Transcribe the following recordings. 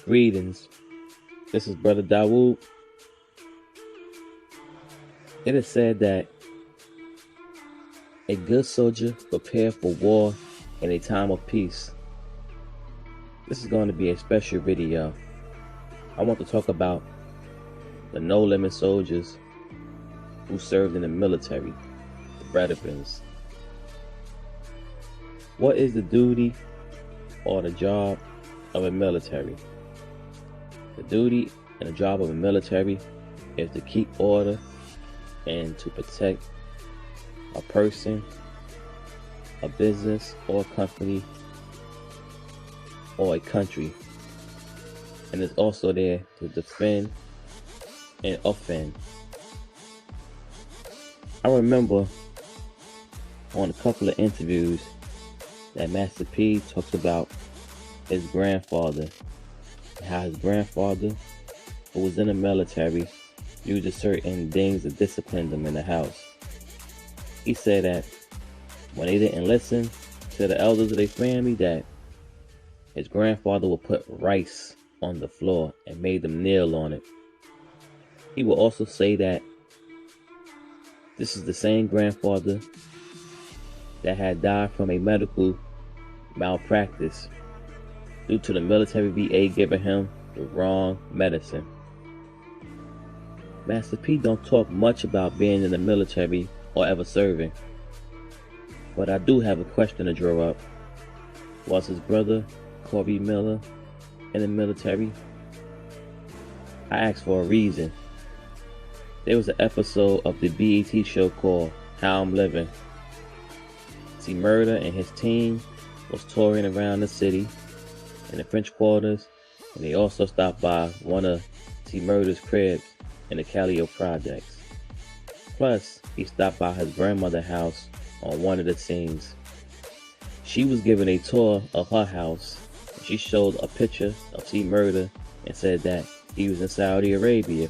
Greetings. This is Brother Dawood. It is said that a good soldier prepared for war in a time of peace. This is going to be a special video. I want to talk about the no-limit soldiers who served in the military, the veterans. What is the duty or the job of a military? The duty and the job of a military is to keep order and to protect a person, a business, or a company, or a country. And it's also there to defend and offend. I remember on a couple of interviews that Master P talks about his grandfather, and how his grandfather, who was in the military, used certain things to discipline them in the house. He said that when they didn't listen to the elders of their family, that his grandfather would put rice on the floor and made them kneel on it. He would also say that this is the same grandfather that had died from a medical malpractice due to the military VA giving him the wrong medicine. Master P don't talk much about being in the military or ever serving, but I do have a question to draw up. Was his brother Corey Miller in the military? I asked for a reason. There was an episode of the BET show called How I'm Living. See, Murder and his team was touring around the city in the French Quarters, and they also stopped by one of T. Murder's cribs in the Callio Projects. Plus, he stopped by his grandmother's house on one of the scenes. She was given a tour of her house, and she showed a picture of T. Murder and said that he was in Saudi Arabia.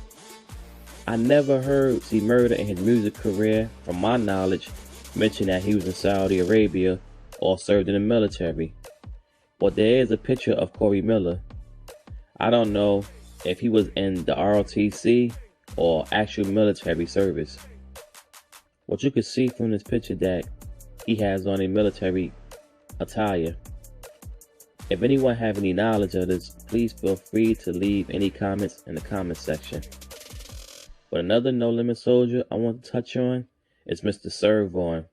I never heard T. Murder in his music career, from my knowledge, mention that he was in Saudi Arabia or served in the military. But there is a picture of Corey Miller. I don't know if he was in the ROTC or actual military service. What you can see from this picture that he has on a military attire. If anyone have any knowledge of this, please feel free to leave any comments in the comment section. But another no-limit soldier I want to touch on is Mr. Servon.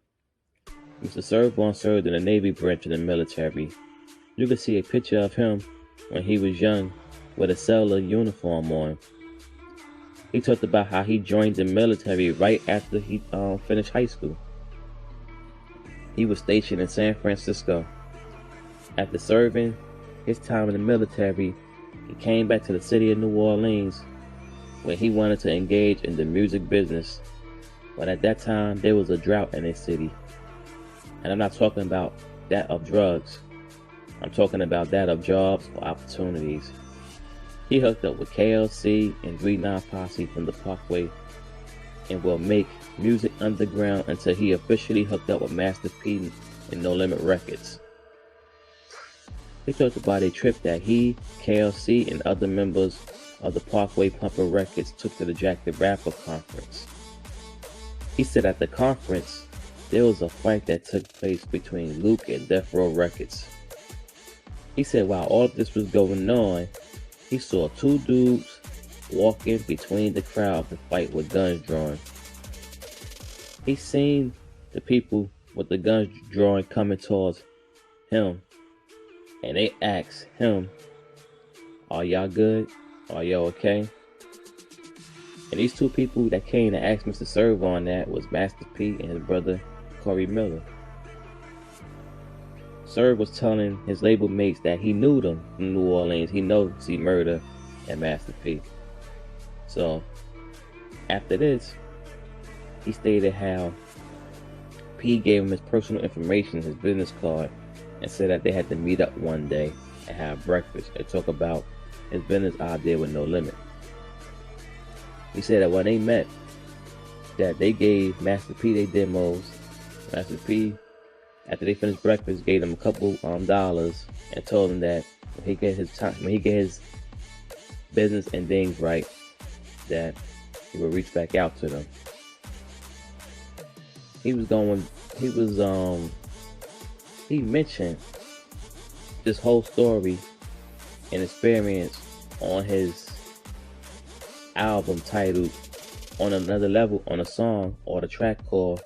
Mr. Servon served in the Navy branch of the military. You can see a picture of him when he was young with a sailor uniform on. He talked about how he joined the military right after he finished high school. He was stationed in San Francisco. After serving his time in the military, he came back to the city of New Orleans where he wanted to engage in the music business. But at that time, there was a drought in his city. And I'm not talking about that of drugs. I'm talking about that of jobs or opportunities. He hooked up with KLC and 3-9 Posse from the Parkway and will make music underground until he officially hooked up with Master P and No Limit Records. He talked about a trip that he, KLC, and other members of the Parkway Pumper Records took to the Jack the Rapper conference. He said at the conference, there was a fight that took place between Luke and Death Row Records. He said while all of this was going on, he saw two dudes walking between the crowd to fight with guns drawn. He seen the people with the guns drawn coming towards him, and they asked him, "Are y'all good? Are y'all okay?" And these two people that came to ask Mr. Servon that was Master P and his brother Corey Miller. Serv was telling his label mates that he knew them from New Orleans. He knows T. Murder and Master P. So after this, he stated how P gave him his personal information, his business card, and said that they had to meet up one day and have breakfast and talk about his business idea with No Limit. He said that when they met, that they gave Master P their demos. Master P, after they finished breakfast, gave them a couple dollars and told him that when he get his business and things right, that he would reach back out to them. He mentioned this whole story and experience on his album titled On Another Level, on a song or the track called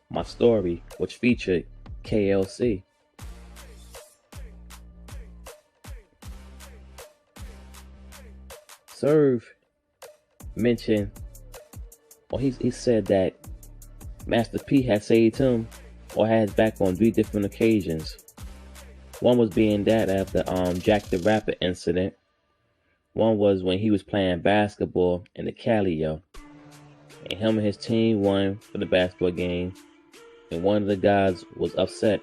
My Story, which featured KLC. Serve mentioned, or he said that Master P had saved him or had his back on 3 different occasions. One was being that after Jack the Rapper incident. One was when he was playing basketball in the Calio, and him and his team won for the basketball game, and one of the guys was upset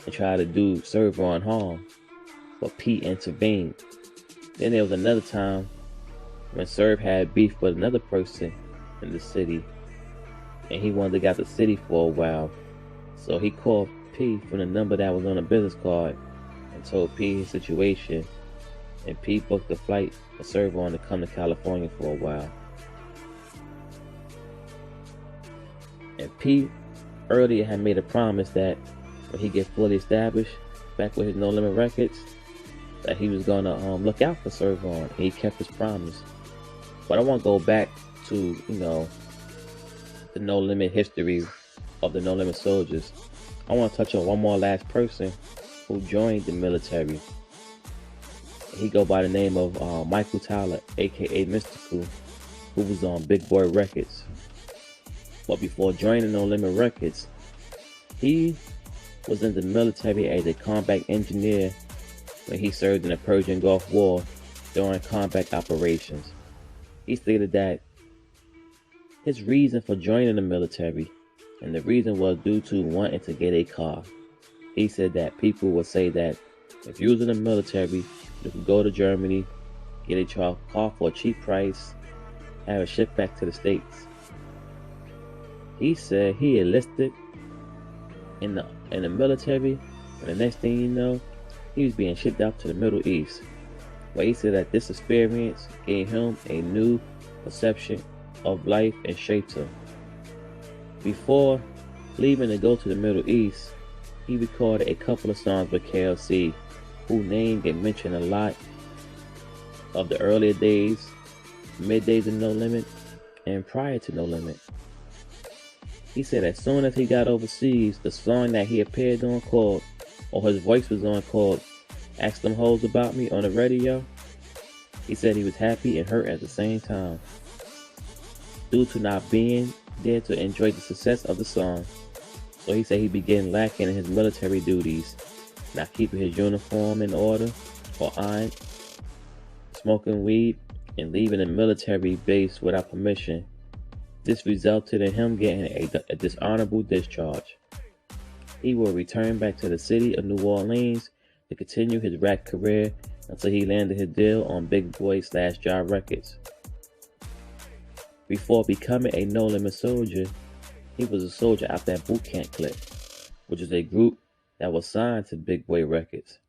and tried to do Serve-on harm, but P intervened. Then there was another time when Serve had beef with another person in the city, and he wanted to get out the city for a while. So he called P from the number that was on a business card and told P his situation, and P booked a flight for Serve-on to come to California for a while. And P earlier had made a promise that when he get fully established back with his No Limit Records, that he was gonna look out for Serve-on, and he kept his promise. But I want to go back to, the No Limit history of the No Limit Soljas. I want to touch on one more last person who joined the military. He go by the name of Michael Tyler, aka Mystical, who was on Big Boy Records. But before joining No Limit Records, he was in the military as a combat engineer when he served in the Persian Gulf War during combat operations. He stated that his reason for joining the military, and the reason was due to wanting to get a car. He said that people would say that if you was in the military, you could go to Germany, get a car for a cheap price, have it shipped back to the States. He said he enlisted in the military, and the next thing you know, he was being shipped out to the Middle East. But he said that this experience gave him a new perception of life and shaped him. Before leaving to go to the Middle East, he recorded a couple of songs with KLC, who named and mentioned a lot of the earlier days, mid days of No Limit, and prior to No Limit. He said as soon as he got overseas, the song that he appeared on called, or his voice was on called, Ask Them Hoes About Me on the radio, he said he was happy and hurt at the same time, due to not being there to enjoy the success of the song. So he said he began lacking in his military duties, not keeping his uniform in order or ironed, smoking weed, and leaving the military base without permission. This resulted in him getting a dishonorable discharge. He will return back to the city of New Orleans to continue his rap career until he landed his deal on Big Boy / Job Records. Before becoming a No Limit soldier, he was a soldier out that boot camp clique, which is a group that was signed to Big Boy Records.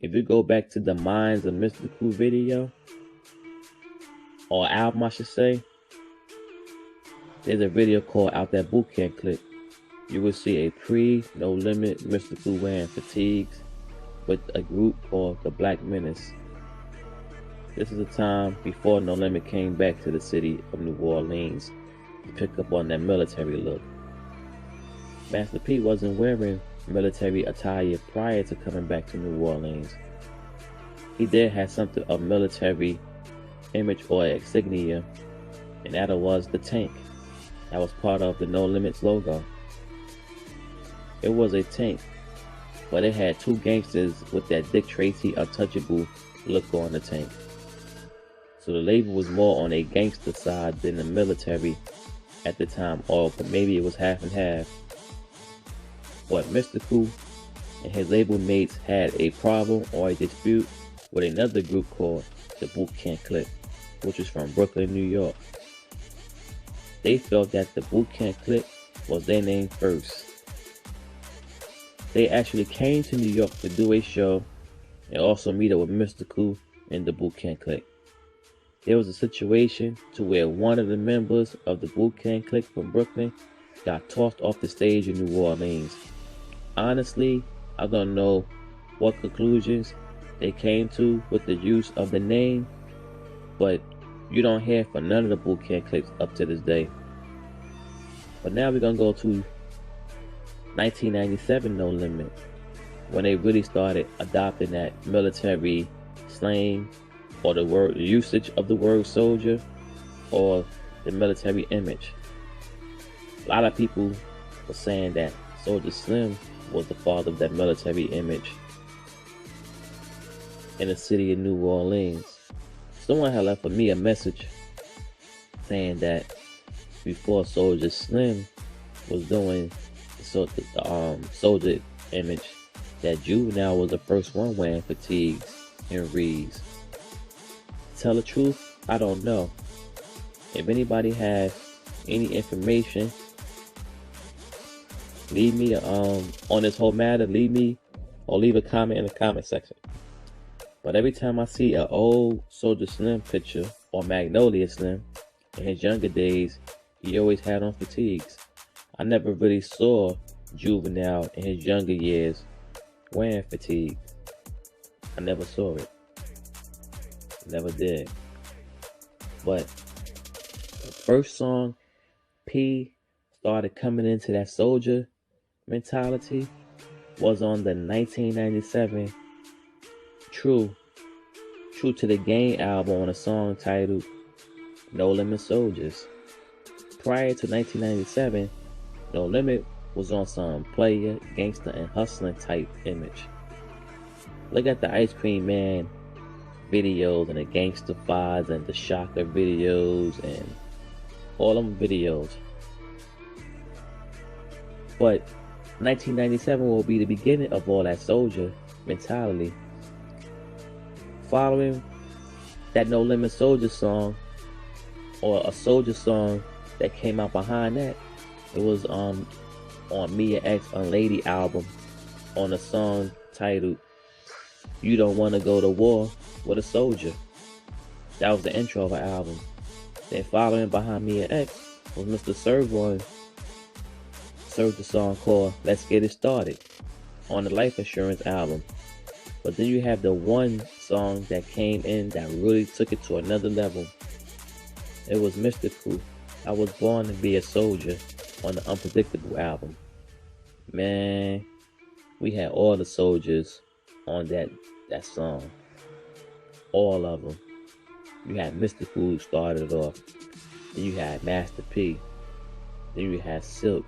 If you go back to the Minds of Mystical video, or album I should say, there's a video called Out That Boot Camp Clique. You will see a pre-No Limit Mystical wearing fatigues with a group called the Black Menace. This is a time before No Limit came back to the city of New Orleans to pick up on that military look. Master P wasn't wearing military attire prior to coming back to New Orleans. He did have something of military image or insignia, and that was the tank that was part of the No Limits logo. It was a tank, but it had 2 gangsters with that Dick Tracy untouchable look on the tank. So the label was more on a gangster side than the military at the time, or maybe it was half and half. But Mystical and his label mates had a problem or a dispute with another group called the Boot Camp Clique, which was from Brooklyn, New York. They felt that the Boot Camp Clique was their name first. They actually came to New York to do a show and also meet up with Mystical and the Boot Camp Clique. There was a situation to where one of the members of the boot camp clique from Brooklyn got tossed off the stage in New Orleans. Honestly, I don't know what conclusions they came to with the use of the name, but you don't hear from none of the boot camp cliques up to this day. But now we're gonna go to 1997 No Limit, when they really started adopting that military slang, or the word usage of the word soldier, or the military image. A lot of people were saying that Soldier Slim was the father of that military image in the city of New Orleans. Someone had left for me a message saying that before Soldier Slim was doing the soldier image, that Juvenile was the first one wearing fatigues and reeds. To tell the truth, I don't know. If anybody has any information, leave me on this whole matter. Leave a comment in the comment section. But every time I see an old Soldier Slim picture or Magnolia Slim in his younger days, he always had on fatigues. I never really saw Juvenile in his younger years wearing fatigues. I never saw it. Never did. But the first song P started coming into that soldier mentality was on the 1997 True to the Game album, on a song titled No Limit Soldiers. Prior to 1997, No Limit was on some player, gangster, and hustling type image. Look at the Ice Cream Man videos and the Gangsta Fives and the Shocker videos and all them videos. But 1997 will be the beginning of all that soldier mentality. Following that No Limit Soldier song, or a soldier song that came out behind that, it was on Mia X Unlady album, on a song titled You Don't Want to Go to War with a Soldier. That was the intro of her album. Then following behind Mia X was Mr. Servon, served a song called Let's Get It Started on the Life Insurance album. But then you have the one song that came in that really took it to another level. It was Mystical, I Was Born to Be a Soldier, on the Unpredictable album. Man, we had all the soldiers on that song. All of them. You had Mystical who started off. Then you had Master P. Then you had Silk,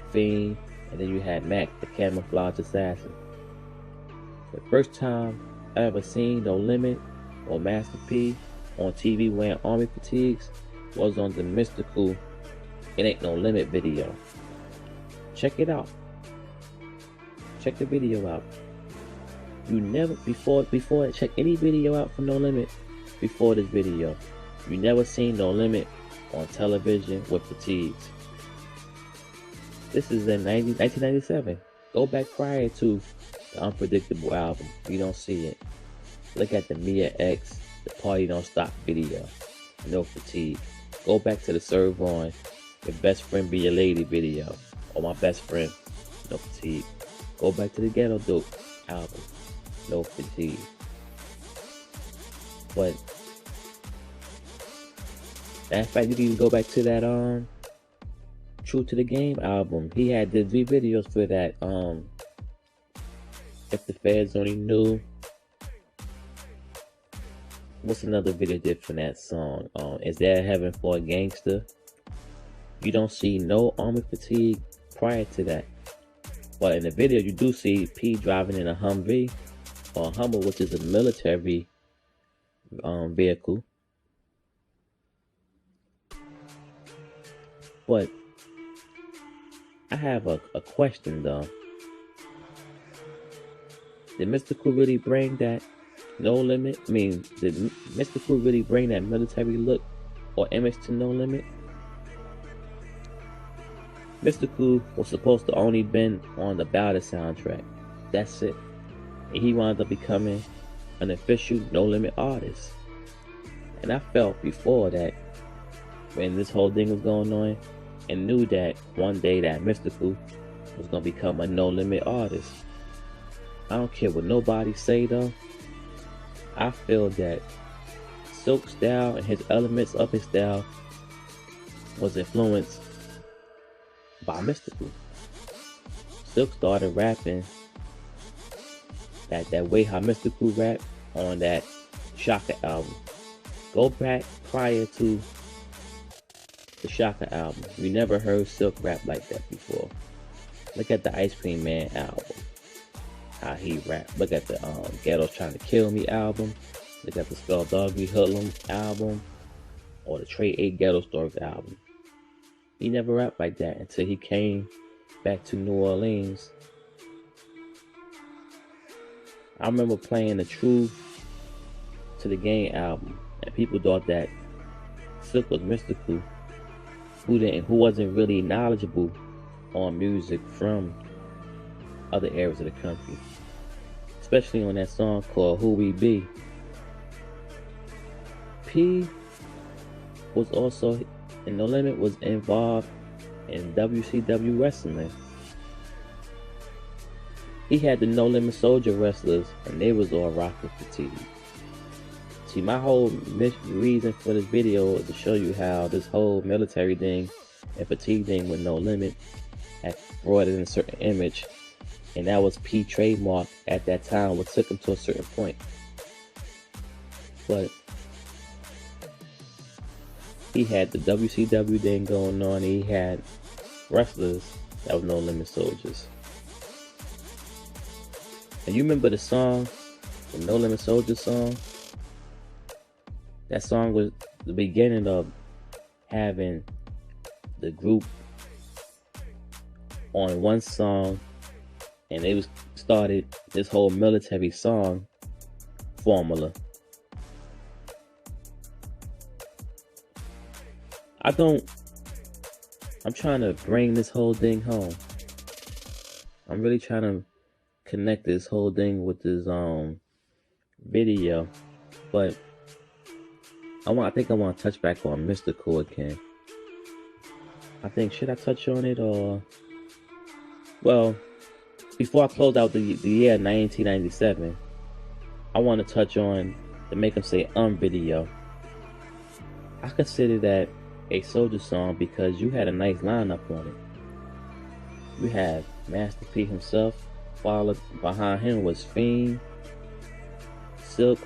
Fiend, and then you had Mac, the camouflage assassin. The first time I ever seen No Limit or Master P on TV wearing army fatigues was on the Mystical It Ain't No Limit video. Check it out. Check the video out. You never, before check any video out from No Limit before this video, you never seen No Limit on television with fatigues. This is in 1997. Go back prior to the Unpredictable album. You don't see it. Look at the Mia X, The Party Don't Stop video. No fatigue. Go back to the Servon, Your Best Friend Be Your Lady video. Or My Best Friend. No fatigue. Go back to the Ghetto Dope album. No fatigue. But in fact, you can even go back to that True to the Game album. He had the 3 videos for that. If the Feds Only Knew. What's another video did for that song? Is There Heaven for a Gangster? You don't see no army fatigue prior to that. But in the video, you do see P driving in a Humvee, or a Hummer, which is a military vehicle. But I have a question though. Did Mystical really bring that No Limit? I mean, did Mystical really bring that military look or image to No Limit? Mystical was supposed to only been on the Ballad soundtrack. That's it. And he wound up becoming an official No Limit artist. And I felt before that, when this whole thing was going on, and knew that one day that Mystical was gonna become a No Limit artist. I don't care what nobody say though. I feel that Silk's style and his elements of his style was influenced by Mystical. Silk started rapping that way how Mystical rapped on that Shaka album. Go back prior to the Shaka album. You never heard Silk rap like that before. Look at the Ice Cream Man album, how he rapped. Look at the Ghetto's Trying to Kill Me album. Look at the Skullduggery Hoodlum album, or the Trey 8 Ghetto Stories album. He never rapped like that until he came back to New Orleans. I remember playing the True to the Game album, and people thought that Silk was Mystical, who wasn't really knowledgeable on music from other areas of the country, especially on that song called Who We Be. P was also, and No Limit was involved in WCW wrestling. He had the No Limit Soldier wrestlers, and they was all rocking fatigue. See, my whole reason for this video is to show you how this whole military thing and fatigue thing with No Limit had brought in a certain image, and that was P trademark at that time, what took him to a certain point. But he had the WCW thing going on, and he had wrestlers that was No Limit Soldiers. And you remember the song, the No Limit Soldiers song? That song was the beginning of having the group on one song, and they started this whole military song formula. I'm trying to bring this whole thing home. I'm really trying to connect this whole thing with this video, but I think I want to touch back on Mystical again. I think, should I touch on it, or, well, before I close out the year 1997, I want to touch on the Make 'Em Say video. I consider that a Soldier song because you had a nice lineup on it. You had Master P himself, followed behind him was Fiend, Silk,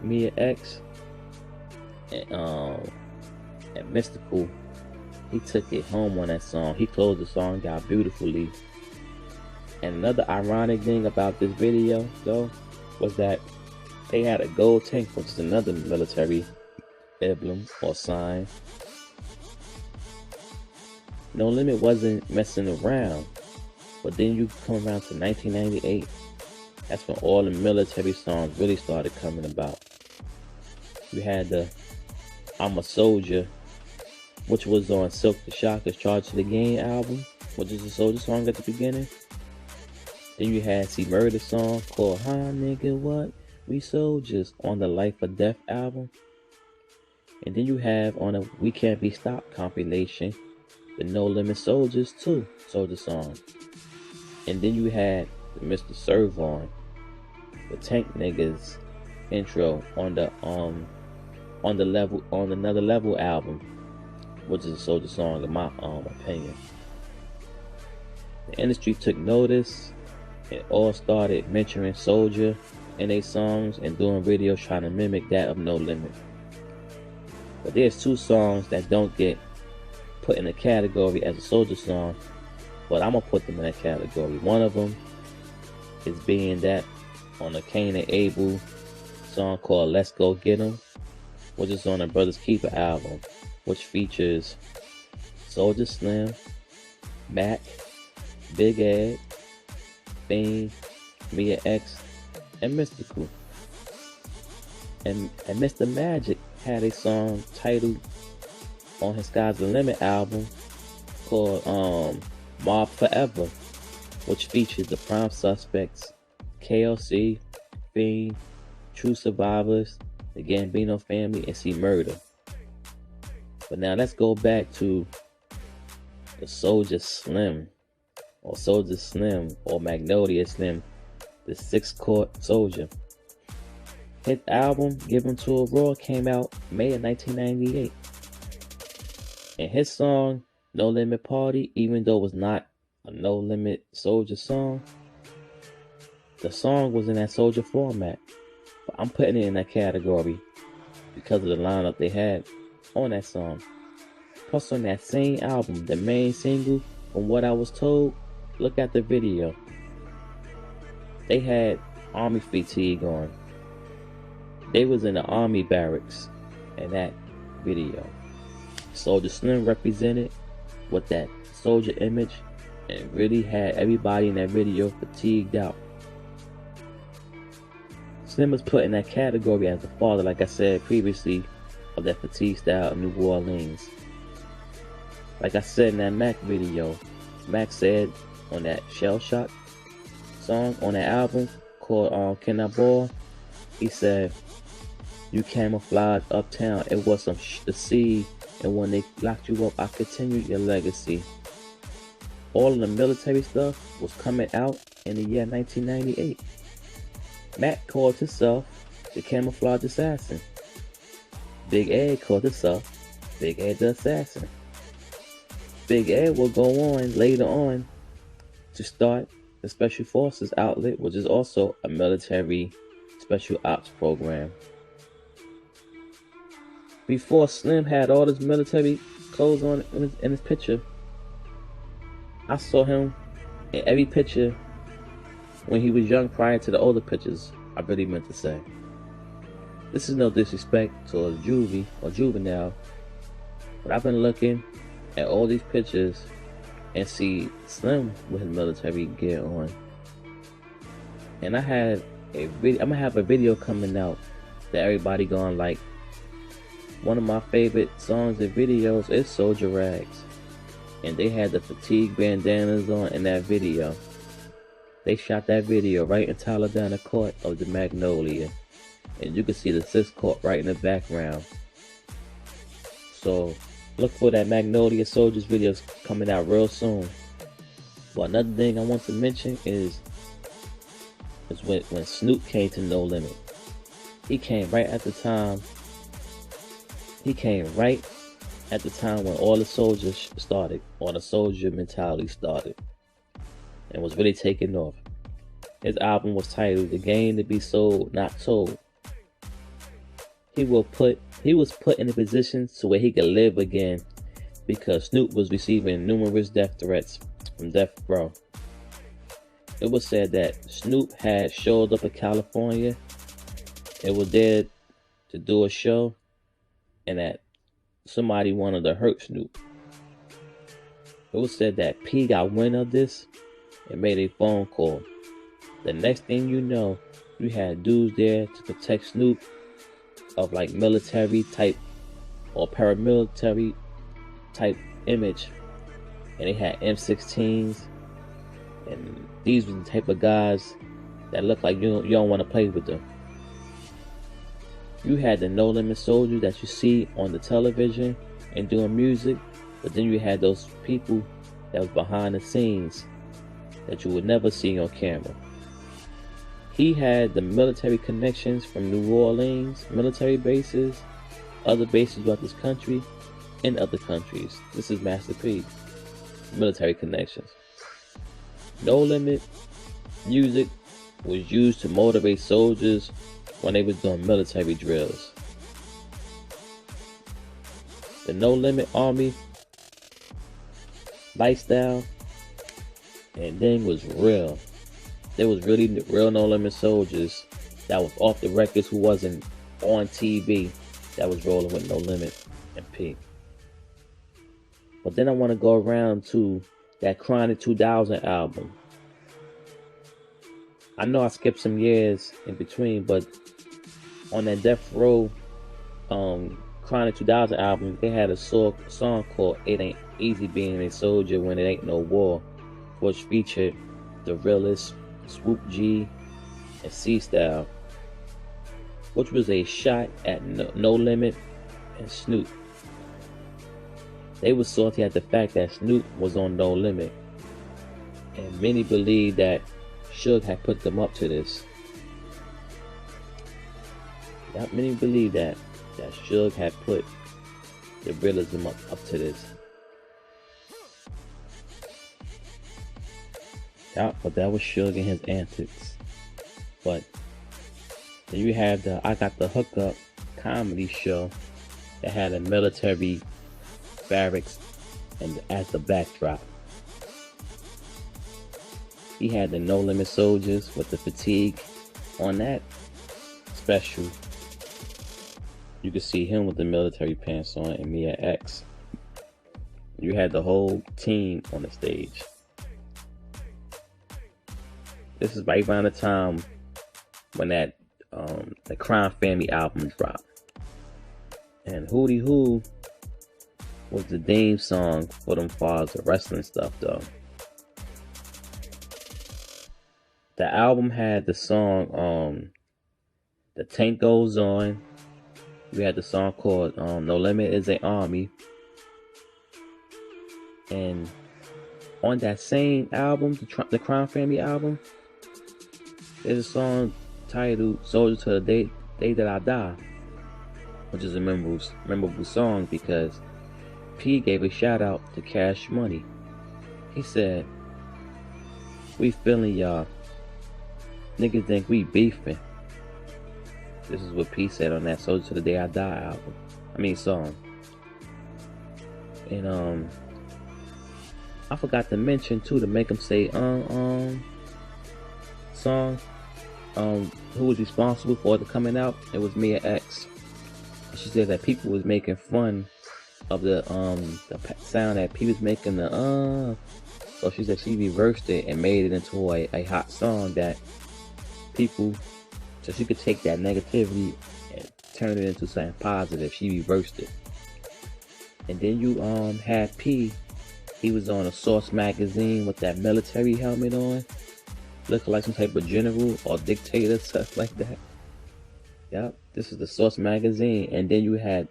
Mia X, and Mystical. He took it home on that song. He closed the song out beautifully. And another ironic thing about this video, though, was that they had a gold tank, which is another military emblem or sign. No Limit wasn't messing around. But then you come around to 1998, that's when all the military songs really started coming about. You had the I'm a Soldier, which was on Silk the Shocker's Charge to the Game album, which is a Soldier song at the beginning. Then you had C Murder's song called Huh Nigga What? We Soldiers on the Life or Death album. And then you have on a We Can't Be Stopped compilation, the No Limit Soldiers 2 Soldier song. And then you had the Mr. Servon, the Tank Niggas intro on the Another Level album, which is a Soldier song in my opinion. The industry took notice and all started mentioning Soldier in their songs and doing videos trying to mimic that of No Limit. But there's two songs that don't get put in the category as a Soldier song, but I'm gonna put them in that category. One of them is being that on the Cain and Abel song called Let's Go Get 'Em, which is on the Brothers Keeper album, which features Soldier Slim, Mac, Big Ed, Fiend, Mia X, and Mystical. And Mr. Magic had a song titled on his Sky's the Limit album called Mob Forever, which features the Prime Suspects, KLC, Fiend, True Survivors, the Gambino family, and see murder. But now let's go back to the Soldier Slim, or Soldier Slim, or Magnolia Slim, the 6-Court Soldier. His album, Give 'Em to a Roar, came out May of 1998. And his song, No Limit Party, even though it was not a No Limit Soldier song, the song was in that Soldier format. But I'm putting it in that category because of the lineup they had on that song. Plus, on that same album, the main single, From What I Was Told, look at the video. They had army fatigue on. They was in the army barracks in that video. Soldier Slim represented with that soldier image and really had everybody in that video fatigued out. Slim was put in that category as the father, like I said previously, of that fatigue style of New Orleans. Like I said in that Mac video, Mac said on that Shell Shock song on that album called Can I Ball, he said, "You camouflaged uptown, it was some to see, and when they locked you up, I continued your legacy." All of the military stuff was coming out in the year 1998. Mac called himself the Camouflage Assassin. Big Ed called himself Big Ed the Assassin. Big Ed will go on later on to start the Special Forces outlet, which is also a military special ops program. Before Slim had all his military clothes on in his picture, I saw him in every picture when he was young prior to the older pictures, I really meant to say. This is no disrespect to a juvie or juvenile, but I've been looking at all these pictures and see Slim with his military gear on. And I had a video, I'm gonna have a video coming out that everybody gonna like. One of my favorite songs and videos is Soldier Rags. And they had the fatigue bandanas on in that video. They shot that video right in Talladega Court of the Magnolia. And you can see the 6th Court right in the background. So look for that Magnolia Soldiers videos coming out real soon. But another thing I want to mention is when Snoop came to No Limit. He came right at the time when all the soldiers started, or the soldier mentality started, and was really taking off. His album was titled The Game to Be Sold, Not Told. He was put in a position to where he could live again because Snoop was receiving numerous death threats from death row. It was said that Snoop had showed up in California and was there to do a show, and that somebody wanted to hurt Snoop. It was said that P got wind of this and made a phone call. The next thing you know, you had dudes there to protect Snoop of like military type or paramilitary type image, and they had M16s, and these were the type of guys that look like you don't want to play with them. You had the No Limit Soldiers that you see on the television and doing music, but then you had those people that was behind the scenes that you would never see on camera. He had the military connections from New Orleans, military bases, other bases throughout this country, and other countries. This is Master P. Military connections. No Limit music was used to motivate soldiers when they was doing military drills. The No Limit Army lifestyle and then was real. There was really real No Limit soldiers that was off the records who wasn't on TV that was rolling with No Limit and P. But then I want to go around to that Chronic 2000 album. I know I skipped some years in between, but on that Death Row Chronic 2000 album, they had a song called It Ain't Easy Being a Soldier When It Ain't No War, which featured the Realest, Swoop G, and C-Style, which was a shot at No Limit and Snoop. They were salty at the fact that Snoop was on No Limit, and many believe that Suge had put them up to this. Not many believe that Suge had put the realism up to this. Yeah, but that was Suge and his antics. But then you have the I Got the Hookup comedy show that had a military barracks and as the backdrop. He had the No Limit soldiers with the fatigue on that special. You could see him with the military pants on and Mia X. You had the whole team on the stage. This is right around the time when that the Crime Family album dropped. And Hootie Hoo was the theme song for them fars of wrestling stuff though. The album had the song The Tank Goes On. We had the song called No Limit Is a Army. And on that same album, the Crime Family album, there's a song titled Soldier to the Day That I Die, which is a memorable song because P gave a shout out to Cash Money. He said, "We feeling y'all. Niggas think we beefing." This is what P said on that Soldier to the Day I Die song. And I forgot to mention too, to make him say song. Who was responsible for it coming out? It was Mia X. She said that people was making fun of the sound that P was making, so she said she reversed it and made it into a hot song that people, so she could take that negativity and turn it into something positive. She reversed it. And then you had P. He was on a Source magazine with that military helmet on, looking like some type of general or dictator, stuff like that. Yep, this is the Source magazine. And then you had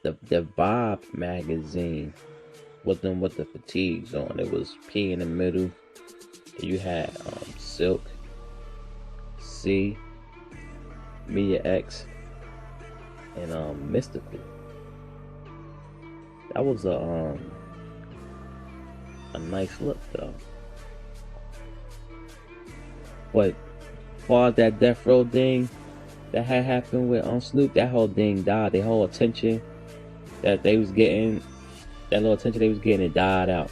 the Bob magazine with them with the fatigues on. It was P in the middle. You had Silk, C, Mia X, and Mystical. That was a nice look though. But as far as that Death Row thing that had happened with Snoop, that whole thing died. The whole attention that they was getting, that little attention they was getting, it died out.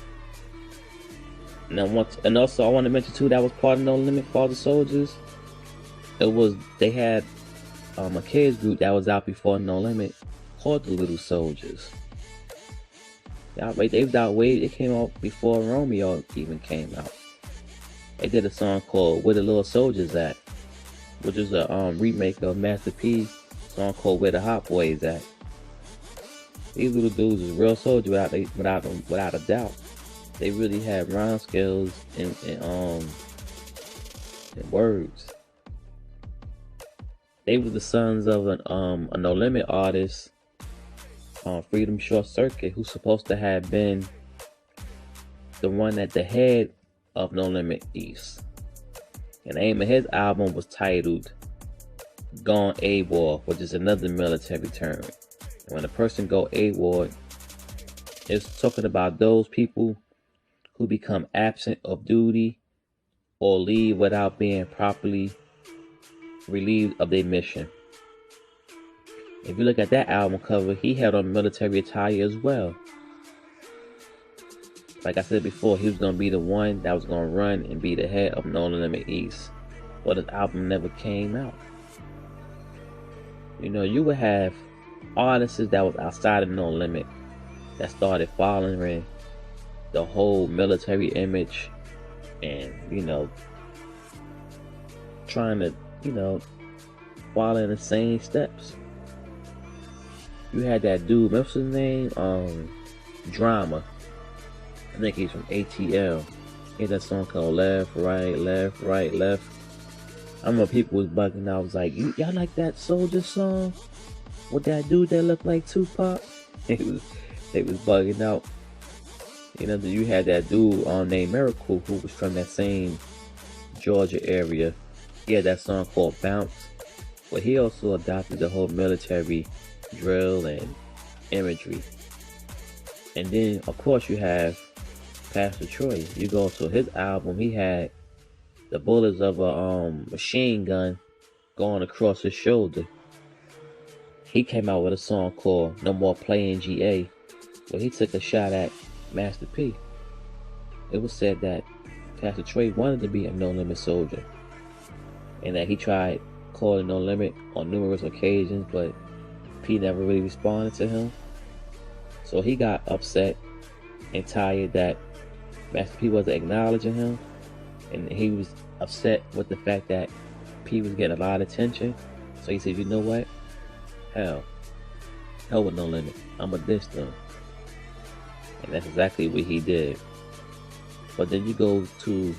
And also I want to mention too, that was part of No Limit for the Soldiers. They had a kids group that was out before No Limit called the Little Soldiers. Yeah, they was out way. It came out before Romeo even came out. They did a song called Where the Little Soldiers At, which is a remake of Master P's song called Where the Hot Boys At. These little dudes was real soldiers without a doubt. They really had rhyme skills and words. They were the sons of a No Limit artist, Freedom Short Circuit, who's supposed to have been the one at the head of No Limit East. And the name of his album was titled Gone AWOL, which is another military term. And when a person go AWOL, it's talking about those people who become absent of duty or leave without being properly relieved of their mission. If you look at that album cover, he had on military attire as well. Like I said before, he was going to be the one that was going to run and be the head of No Limit East. But his album never came out. You know, you would have artists that was outside of No Limit that started following the whole military image and, trying to, follow in the same steps. You had that dude, what's his name? Drama. I think he's from ATL. He had that song called Left, Right, Left, Right, Left. I remember people was bugging out. I was like, y'all like that Soldier song with that dude that looked like Tupac? They was bugging out. You know, you had that dude named Miracle who was from that same Georgia area. He had that song called Bounce, but he also adopted the whole military drill and imagery. And then, of course, you have Pastor Troy. You go to his album, he had the bullets of a machine gun going across his shoulder. He came out with a song called No More Playing GA, where he took a shot at Master P. It was said that Pastor Troy wanted to be a No Limit soldier, and that he tried calling No Limit on numerous occasions, but P never really responded to him. So he got upset and tired that Master P wasn't acknowledging him, and he was upset with the fact that P was getting a lot of attention. So he said, you know what? Hell with No Limit. I'ma diss them. And that's exactly what he did. But then you go to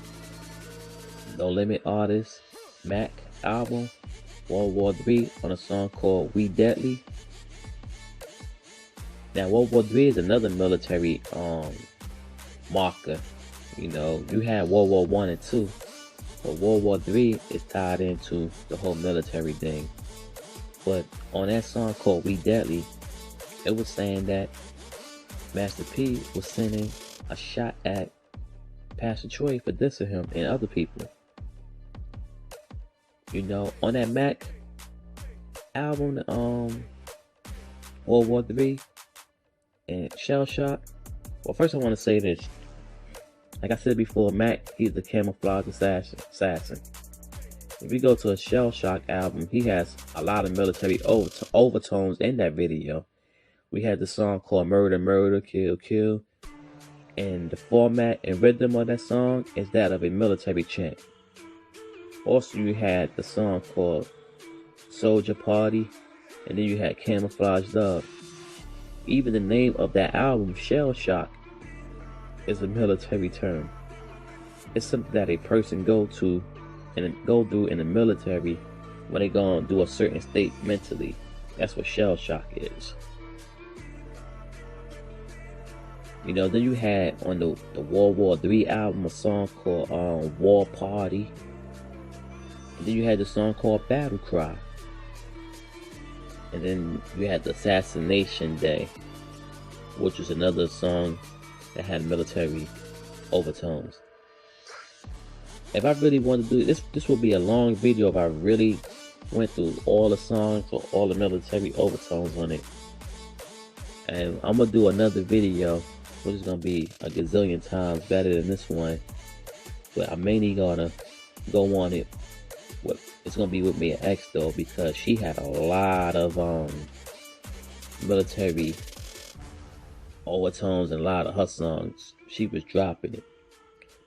No Limit artist Mac album, World War III, on a song called We Deadly. Now World War III is another military marker. You know, you had World War I and II, but World War III is tied into the whole military thing. But on that song called We Deadly, it was saying that Master P was sending a shot at Pastor Troy for dissing him and other people. You know, on that Mac album, World War III and Shell Shock. Well, first I want to say this. Like I said before, Mac, he's the camouflage assassin. If you go to a Shell Shock album, he has a lot of military overtones in that video. We had the song called Murder, Murder, Kill, Kill. And the format and rhythm of that song is that of a military chant. Also, you had the song called Soldier Party. And then you had Camouflage Love. Even the name of that album, Shell Shock, is a military term. It's something that a person go through in the military when they go through a certain state mentally. That's what shell shock is. You know, then you had on the World War III album a song called War Party. And then you had the song called Battle Cry. And then you had the Assassination Day, which was another song that had military overtones. If I really want to do this will be a long video if I really went through all the songs or all the military overtones on it. And I'm gonna do another video, which is gonna be a gazillion times better than this one. But I'm mainly gonna go on it. It's gonna be with me and X though, because she had a lot of military overtones and a lot of her songs. She was dropping it.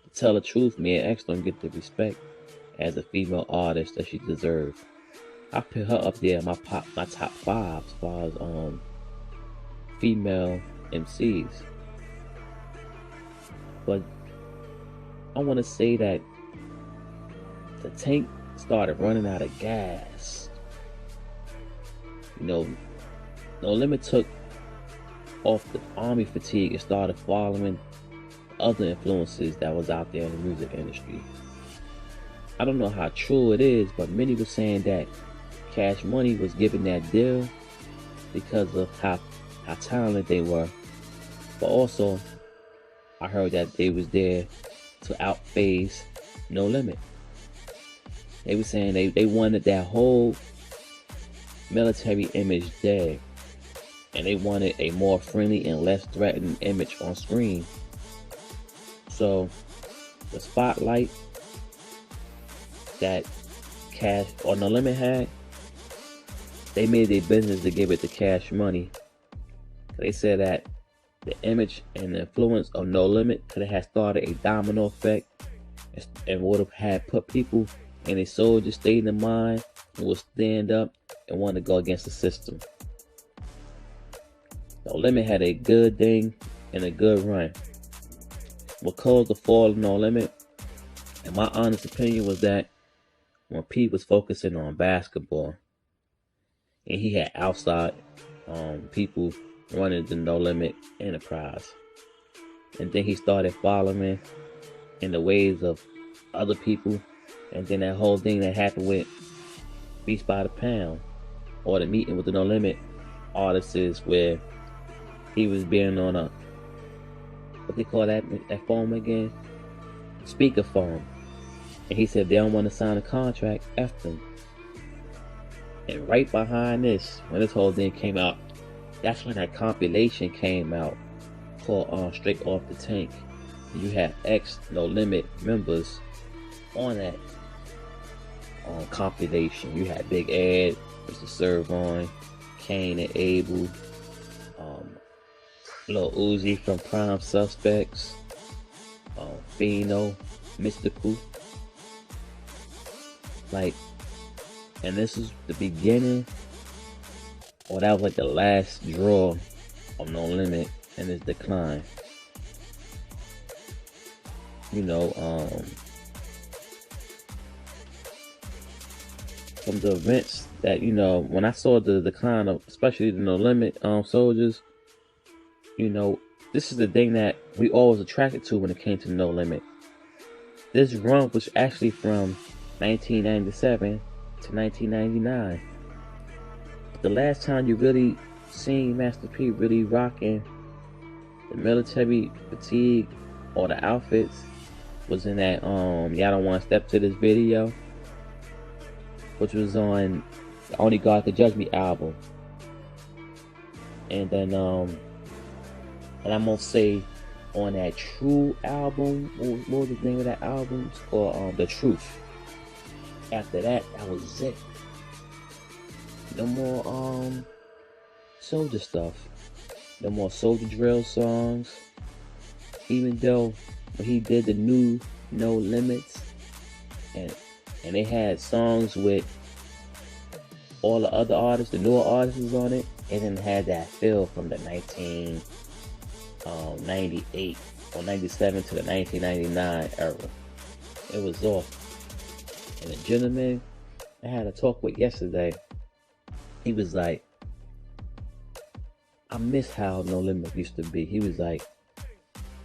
To tell the truth, me and X don't get the respect as a female artist that she deserves. I put her up there in my top 5 as far as female MCs. But I want to say that the tank started running out of gas. You know, No Limit took off the army fatigue and started following other influences that was out there in the music industry. I don't know how true it is, but many were saying that Cash Money was giving that deal because of how talented they were. But also, I heard that they was there to outphase No Limit. They were saying they wanted that whole military image dead. And they wanted a more friendly and less threatening image on screen. So, the spotlight that Cash or No Limit had, they made their business to give it to Cash Money. They said that the image and the influence of No Limit could have started a domino effect and would have had put people in a soldier state of mind and would stand up and want to go against the system. No Limit had a good thing and a good run. What caused the fall of No Limit, in my honest opinion, was that when Pete was focusing on basketball, and he had outside people running the No Limit enterprise. And then he started following in the ways of other people. And then that whole thing that happened with Beats by the Pound, or the meeting with the No Limit artists, where he was being on a, what they call that phone again? Speaker phone. And he said they don't want to sign a contract, F them. And right behind this, when this whole thing came out, that's when that compilation came out called Straight Off the Tank. You have ex No Limit members on that compilation. You had Big Ed, Mr. Servon, Kane and Abel, Lil Uzi from Prime Suspects, Fino, Mystical. Like, and this is the beginning, or that was like the last draw of No Limit and its decline. You know, from the events that, you know, when I saw the decline of, especially the No Limit Soljas, you know, this is the thing that we always attracted to when it came to No Limit. This run was actually from 1997 to 1999. The last time you really seen Master P really rocking the military fatigue or the outfits was in that Y'all Don't Want to Step to This video, which was on the Only God Could Judge Me album. And then and I'm gonna say on that True album, what was the name of that album? It's called The Truth. After that, that was it. No more Soldier stuff. No more Soldier drill songs. Even though when he did the new No Limits, and they had songs with all the other artists, the newer artists on it, it didn't have that feel from the 1998 or 97 to the 1999 era. It was off. And the gentleman I had a talk with yesterday, he was like, I miss how No Limit used to be. He was like,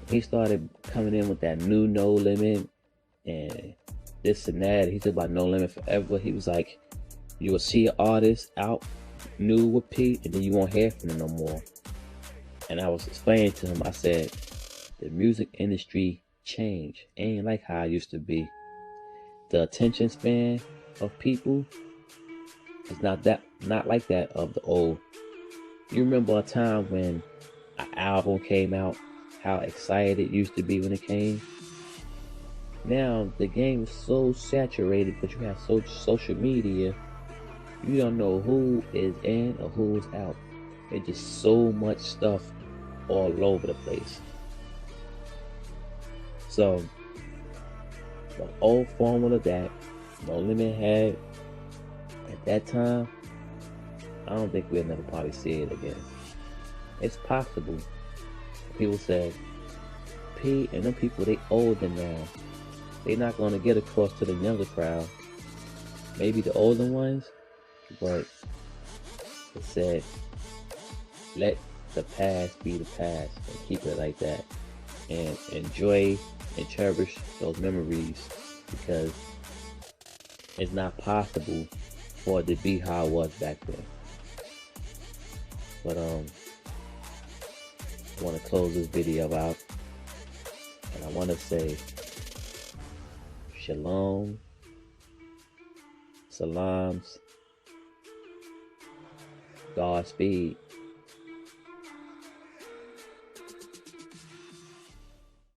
he started coming in with that new No Limit and this and that. He said about No Limit Forever. He was like, you will see an artist out new with Pete, and then you won't hear from him no more. And I was explaining to him, I said, the music industry changed. Ain't like how it used to be. The attention span of people is not like that of the old. You remember a time when an album came out, how excited it used to be when it came? Now the game is so saturated, but you have social media. You don't know who is in or who is out. There's just so much stuff all over the place. So the old formula that No Limit had at that time, I don't think we'll never probably see it again. It's possible. People say, P and them people, they older now. They're not going to get across to the younger crowd. Maybe the older ones, but it said, let the past be the past and keep it like that. And enjoy and cherish those memories, because it's not possible for it to be how it was back then. But I want to close this video out, and I want to say shalom, salams, Godspeed.